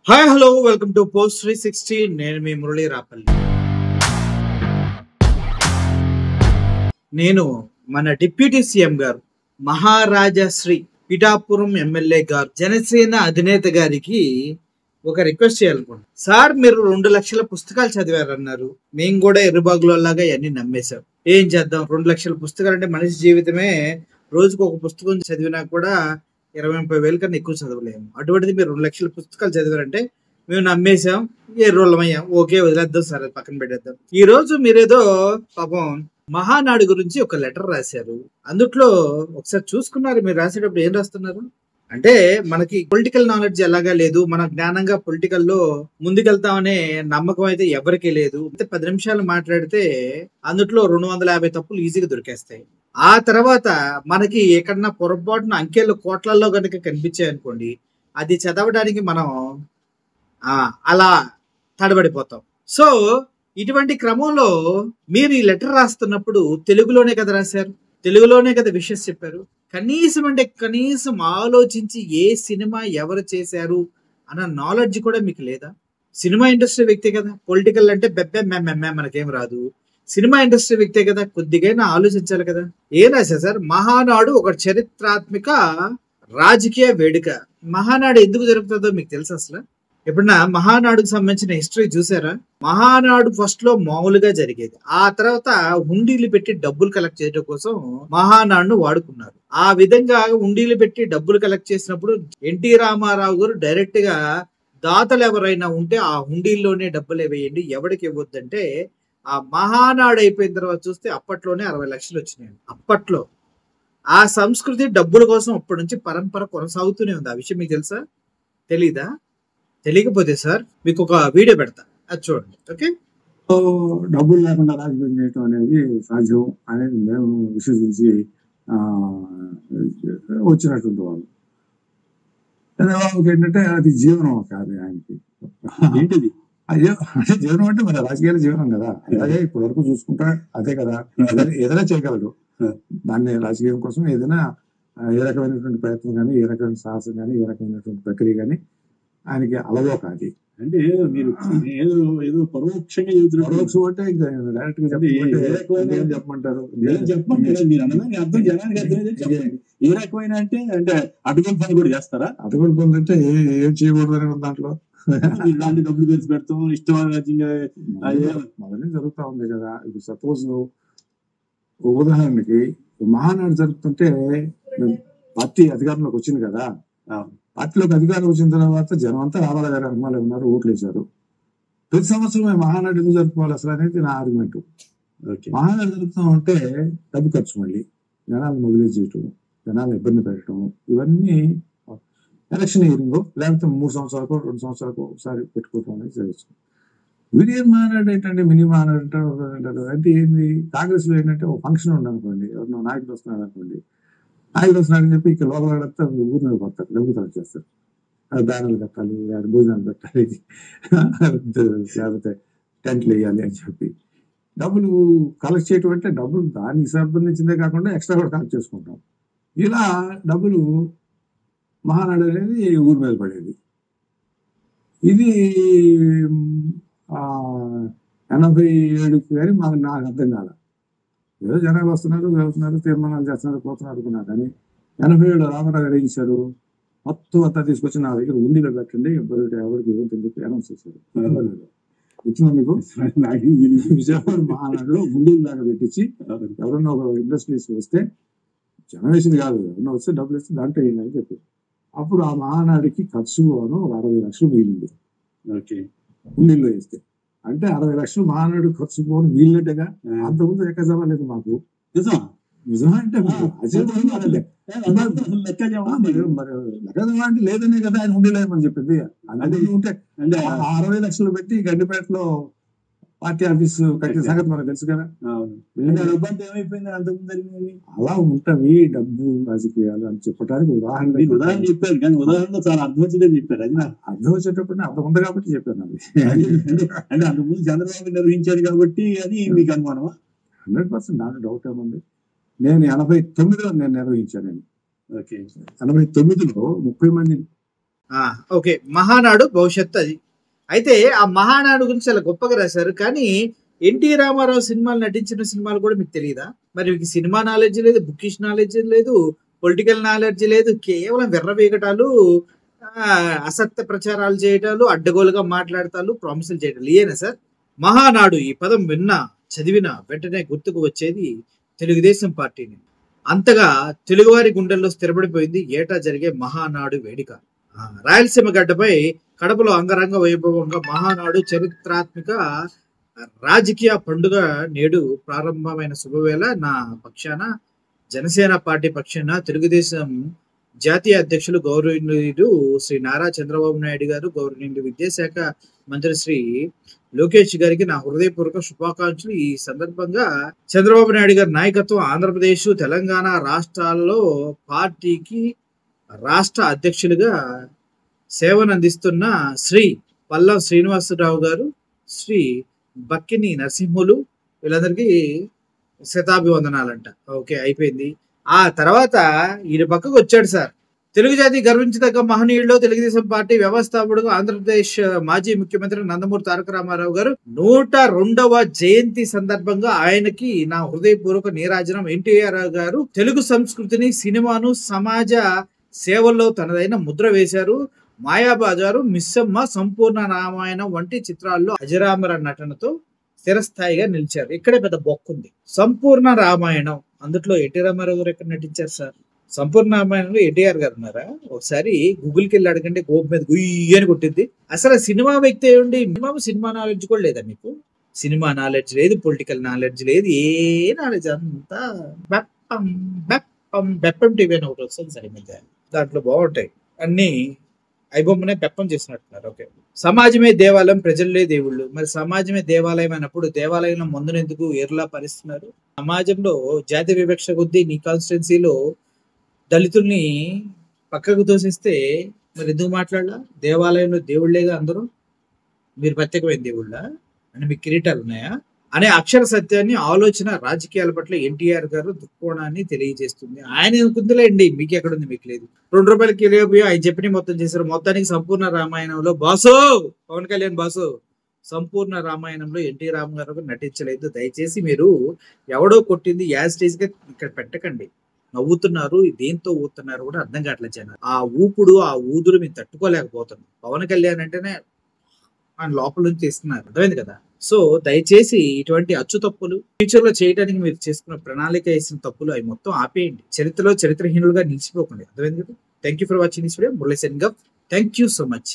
Hi hello welcome to post 360. నేను మీ మురళీ రాపల్లి. నేను మన డిప్యూటీ సీఎం గారు మహారాజా శ్రీ పిఠాపురం ఎమ్మెల్యే గారు జనసేన అధినేత గారికి ఒక రిక్వెస్ట్ చేయాలనుకుంటున్నాను. సార్, మీరు 2 లక్షల పుస్తకాలు చదివారన్నారు. మేము కూడా ఎర్రబాగులలాగా అన్ని నమ్మేశాం. ఏం చేద్దాం, 2 లక్షల పుస్తకాలు అంటే మనిషి జీవితమే రోజుకు ఒక పుస్తకం చదివినా కూడా 20-30 వేల కన్నా ఎక్కువ చదవలేము. అటువంటిది మీరు 2 లక్షల పుస్తకాలు చదివారంటే మేము నమ్మేశాం, ఎర్రోళ్ళమయ్యాం. ఓకే, వదిలేద్దాం సార్, అది పక్కన పెట్టేద్దాం. ఈ రోజు మీరేదో పాపం మహానాడు గురించి ఒక లెటర్ రాశారు. అందుట్లో ఒకసారి చూసుకున్నారు, మీరు రాసేటప్పుడు ఏం రాస్తున్నారు అంటే, మనకి పొలిటికల్ నాలెడ్జ్ ఎలాగా లేదు, మన జ్ఞానంగా పొలిటికల్ లో ముందుకెళ్తామనే నమ్మకం అయితే ఎవరికీ లేదు. 10 నిమిషాలు మాట్లాడితే అందుట్లో 250 తప్పులు ఈజీగా దొరికేస్తాయి. ఆ తర్వాత మనకి ఎక్కడన్నా పొరపాటున అంకెలు కోట్లలో కనుక కనిపించాయి అనుకోండి, అది చదవడానికి మనం అలా తడబడిపోతాం. సో ఇటువంటి క్రమంలో మీరు ఈ లెటర్ రాస్తున్నప్పుడు తెలుగులోనే కదా రాశారు, తెలుగులోనే కదా విషెస్ చెప్పారు. కనీసం ఆలోచించి ఏ సినిమా ఎవరు చేశారు అన్న నాలెడ్జ్ కూడా మీకు లేదా? సినిమా ఇండస్ట్రీ వ్యక్తే కదా, పొలిటికల్ అంటే బెబ్బే మెమ్మె మనకేం రాదు. సినిమా ఇండస్ట్రీ వ్యక్తే కదా, కొద్దిగైనా ఆలోచించాలి కదా. ఏం రాశారు సార్? మహానాడు ఒక చరిత్రాత్మక రాజకీయ వేడుక. మహానాడు ఎందుకు జరుగుతుందో మీకు తెలుసు అసలు? ఎప్పుడన్నా మహానాడుకు సంబంధించిన హిస్టరీ చూసారా? మహానాడు ఫస్ట్ లో మామూలుగా జరిగేది, ఆ తర్వాత హుండీలు పెట్టి డబ్బులు కలెక్ట్ చేయడం కోసం మహానాడును వాడుకున్నారు. ఆ విధంగా హుండీలు పెట్టి డబ్బులు కలెక్ట్ చేసినప్పుడు ఎన్టీ రామారావు గారు డైరెక్ట్ గా దాతలు ఎవరైనా ఉంటే ఆ హుండీల్లోనే డబ్బులు వేయండి, ఎవరికి ఇవ్వద్దంటే ఆ మహానాడు అయిపోయిన తర్వాత చూస్తే అప్పట్లోనే 60 లక్షలు వచ్చినాయి. అప్పట్లో ఆ సంస్కృతి డబ్బుల కోసం అప్పటి నుంచి పరంపర కొనసాగుతూనే ఉంది. ఆ విషయం మీకు తెలుసా? తెలీదా? తెలియకపోతే సార్ మీకు ఒక వీడియో పెడతా, అది చూడండి. ఓకే, డబ్బులు లేకుండా రాజకీయం చేయటం అనేది సాధ్యం అనేది మేము విశ్వసించి వచ్చినటువంటి వాళ్ళు. చంద్రబాబుకి ఏంటంటే అది జీవనం కాదు ఆయనకి. ఏంటిది అంటే జీవనం అంటే మన రాజకీయాల జీవనం కదా. అలాగే ఇప్పటి వరకు చూసుకుంటా అదే కదా, ఏదైనా చేయగలడు. దాన్ని రాజకీయం కోసం ఏదైనా ఏ రకమైనటువంటి ప్రయత్నం కానీ, ఏ రకమైన సాహసం కానీ, ఏ రకమైనటువంటి ప్రక్రియ కానీ ఆయనకి అలవో కాదు. అంటే మీరు ఏదో పరోక్షంగా పరోక్షం అంటే ఇంకా డైరెక్ట్ గా చెప్పమంటారు. చెప్పమంటారు మీరు అన్నదాన్ని అర్థం జనానికి అర్థమైతే ఏ రకమైన అంటే అంటే అటుకుల పని కూడా చేస్తారా? అటుకుల పనులు అంటే ఏం చేయకూడదు అని దాంట్లో ఇలాంటి డబ్బులు కలిసి పెడతాం ఇష్టం మొదలే జరుగుతా ఉంది కదా. ఇప్పుడు సపోజ్ ఉదాహరణకి మహానాడు జరుగుతుంటే పార్టీ అధికారంలోకి వచ్చింది కదా. పార్టీలోకి అధికారం వచ్చిన తర్వాత జనం అంతా రామారావు గారి అభిమానులు ఉన్నారు, ఓట్లు వేశారు. ప్రతి సంవత్సరం మహానాడు ఎందుకు జరుపుకోవాలి అసలు అనేది నా ఆర్గ్యుమెంట్. మహానాడు జరుపుతాం అంటే డబ్బు ఖర్చు, మళ్ళీ జనాలను మొబిలైజ్ చేయటం, జనాలను ఇబ్బంది పెట్టడం, ఇవన్నీ ఎలక్షన్ ఇయరింగ్ లేకపోతే 3 సంవత్సరాలకు 2 సంవత్సరాలకు ఒకసారి పెట్టుకోవటం అనేది జరుగుతుంది. వీడియో మహానాడు ఏంటంటే మినీ మహానాడు అంటారు. అంటే ఏంది, కాంగ్రెస్ లో ఏంటంటే ఒక ఫంక్షన్ ఉండనుకోండి, ఎవరినో నాయకుడు వస్తున్నాడు అనుకోండి, నాయకుడు వస్తున్నాడని చెప్పి ఇక్కడ లోపల ఊరి మీద పడతారు, డబ్బు కలెక్ట్ చేస్తారు. బ్యానర్లు కట్టాలి, భోజనాలు పెట్టాలి, లేకపోతే టెంట్లు వేయాలి అని చెప్పి డబ్బులు కలెక్ట్ చేయటం అంటే డబ్బులు దానికి సంబంధించిందే కాకుండా ఎక్స్ట్రా కూడా కలెక్ట్ చేసుకుంటాం. ఇలా డబ్బులు మహానాడు అనేది ఊరి మీద పడేది. ఇది 87 కానీ నాకు అర్థం కాల. ఏదో జనాలు వస్తున్నారు, వెళ్తున్నారు, తీర్మానాలు చేస్తున్నారు, పోతున్నారు అనుకున్నా. కానీ 87 రామారావు గారు ఏం చేశారు, మొత్తం అంతా తీసుకొచ్చి నా దగ్గర ఉండిలో పెట్టండి, ఎవరికి ఇవ్వని చెప్పి అనౌన్స్ చేశారు. వచ్చిందా మీకు? విజయవాడ మహానాడులో ఉండీలు లాగా పెట్టించి ఎవరన్నా ఒక ఇండస్ట్రీస్ వస్తే జనం వేసింది కాదు, ఎవరన్నా వస్తే డబ్బులు ఇస్తే దాంట్లో ఏంటని చెప్పి అప్పుడు ఆ మహానాడికి ఖర్చు ఒక 60 లక్షలు మిగిలింది. ఉండీల్లో వేస్తే అంటే 60 లక్షలు మహానాడు ఖర్చు పోవడం వీళ్ళట్టుగా. అంతకుముందు లెక్క చదవలేదు మాకు. నిజమా అంటే లెక్క అంటే లేదనే కదా ఆయన ఉండలేమని చెప్పింది. అలాగే ఉంటే 60 లక్షలు పెట్టి గడ్డిపేటలో పార్టీ ఆఫీస్ కట్టిన సంగతి మనకు తెలుసు కదా. ఏమైపోయింది అంతకుముందు. అలా ఉంటవి డబ్బు రాజకీయాలు అని చెప్పడానికి ఉదాహరణ చెప్పారు. కానీ ఉదాహరణ చాలా అర్థం వచ్చేదని చెప్పారు. అది అర్థం వచ్చేటప్పుడు అర్థం ఉంది కాబట్టి చెప్పాను. అది అంటే అంతకుముందు చంద్రబాబు నిర్వహించారు కాబట్టి అని మీకు అనుమానమా? 100% నాకు డౌట్ ఏముంది. నేను 89లో నేను నిర్వహించాను. 89లో 30 మంది ఓకే, మహానాడు భవిష్యత్తు అది. అయితే ఆ మహానాడు గురించి చాలా గొప్పగా రాశారు, కానీ ఎన్టీ రామారావు సినిమాలు నటించిన సినిమాలు కూడా మీకు తెలియదా? మరి మీకు సినిమా నాలెడ్జ్ లేదు, బుకిష్ నాలెడ్జ్ లేదు, పొలిటికల్ నాలెడ్జ్ లేదు, కేవలం వెర్రవేగటాలు, అసత్య ప్రచారాలు చేయటాలు, అడ్డగోలుగా మాట్లాడటాలు, ప్రామిసులు చేయటాలు, ఇయేనా సార్? మహానాడు ఈ పదం విన్నా చదివినా వెంటనే గుర్తుకు వచ్చేది తెలుగుదేశం పార్టీని. అంతగా తెలుగువారి గుండెల్లో స్థిరపడిపోయింది ఏటా జరిగే మహానాడు వేడుక. రాయలసీమ గడ్డపై కడపలో అంగరంగ వైభవంగా మహానాడు చరిత్రాత్మక రాజకీయ పండుగ నేడు ప్రారంభమైన శుభవేళ నా పక్షాన, జనసేన పార్టీ పక్షాన తెలుగుదేశం జాతీయ అధ్యక్షులు గౌరవనీయులు శ్రీ నారా చంద్రబాబు నాయుడు గారు, గౌరవనీయులు విద్యాశాఖ మంత్రి శ్రీ లోకేష్ గారికి నా హృదయపూర్వక శుభాకాంక్షలు. ఈ సందర్భంగా చంద్రబాబు నాయుడు గారి నాయకత్వం ఆంధ్రప్రదేశ్, తెలంగాణ రాష్ట్రాల్లో పార్టీకి రాష్ట్ర అధ్యక్షులుగా సేవను అందిస్తున్న శ్రీ పల్లం శ్రీనివాసరావు గారు, శ్రీ బక్కిని నరసింహులు, వీళ్ళందరికీ శతాభివందనాలంట. ఓకే, అయిపోయింది. ఆ తర్వాత ఈయన పక్కకు వచ్చాడు సార్. తెలుగు జాతి గర్వించదగ్గ మహనీయుల్లో తెలుగుదేశం పార్టీ వ్యవస్థాపకుడు ఆంధ్రప్రదేశ్ మాజీ ముఖ్యమంత్రి నందమూరి తారక రామారావు గారు 102వ జయంతి సందర్భంగా ఆయనకి నా హృదయపూర్వక నీరాజనం. ఎన్టీఆర్ గారు తెలుగు సంస్కృతిని, సినిమాను, సమాజ సేవల్లో తనదైన ముద్ర వేశారు. మాయాబజారు, మిస్సమ్మ, సంపూర్ణ రామాయణం వంటి చిత్రాల్లో అజరామర నటనతో స్థిరస్థాయిగా నిలిచారు. ఇక్కడే పెద్ద బొక్కుంది. సంపూర్ణ రామాయణం, అందులో ఎన్టీ రామారావు గారు ఎక్కడ నటించారు సార్? సంపూర్ణ రామాయణంలో ఎన్టీఆర్ గారు ఉన్నారా? ఒకసారి గూగుల్కి వెళ్ళి అడగండి, గోపు మీద గుయ్యి అని కొట్టింది. అసలు సినిమా వ్యక్తి అయ్యండి, సినిమా నాలెడ్జ్ కూడా లేదా మీకు? సినిమా నాలెడ్జ్ లేదు, పొలిటికల్ నాలెడ్జ్ లేదు, ఏ నాలెడ్జ్ అంతా బెప్పం బెప్పం. బెప్పం టీవీ అని ఒకటి వస్తుంది సార్ ఈ మధ్య, దాంట్లో బాగుంటాయి అన్ని. ఐబొమ్మనే పెప్పం చేసినట్టున్నారు. ఓకే, సమాజమే దేవాలయం, ప్రజలే దేవుళ్ళు. మరి సమాజమే దేవాలయం అన్నప్పుడు దేవాలయంలో మందును ఎందుకు ఏర్లా పరిస్తున్నారు? సమాజంలో జాతి వివక్ష కొద్దీ నీ కాన్స్టిట్యున్సీలో దళితుల్ని పక్కకు తోసిస్తే మరి ఎందుకు మాట్లాడాల? దేవాలయంలో దేవుళ్ళేగా అందరూ, మీరు ప్రత్యేకమైన దేవుళ్ళ అని మీకు కిరీటాలు ఉన్నాయా అనే అక్షర సత్యాన్ని, ఆలోచన, రాజకీయాల పట్ల ఎన్టీఆర్ గారు దృక్కోణాన్ని తెలియజేస్తుంది. ఆయన కుందులేండి, మీకు ఎక్కడుంది? మీకు లేదు. 2 రూపాయలకి కిలోపోయి ఆయన చెప్పిన మొత్తం చేశారు. మొత్తానికి సంపూర్ణ రామాయణంలో బాసు పవన్ కళ్యాణ్ బాసు సంపూర్ణ రామాయణంలో ఎన్టీ రామారావు నటించలేదు. దయచేసి మీరు ఎవడో కొట్టింది యాజ్ స్టేజ్ గా ఇక్కడ పెట్టకండి. నవ్వుతున్నారు, దేంతో ఊతున్నారు కూడా అర్థం కావట్లేదు జనాలు. ఆ ఊపుడు, ఆ ఊదులు మేము తట్టుకోలేకపోతున్నాం. పవన్ కళ్యాణ్ అంటేనే ఆయన లోపల నుంచి తీస్తున్నారు, అర్థమైంది కదా? సో దయచేసి ఇటువంటి అచ్చు తప్పులు ఫ్యూచర్ లో చేయడానికి మీరు చేసుకున్న ప్రణాళిక వేసిన తప్పులు అవి మొత్తం ఆపేయండి. చరిత్రలో చరిత్రహీనులుగా నిలిచిపోకండి, అర్థమైంది కదా? Thank you for watching this video. Murali సెన్ గప్. Thank you so much.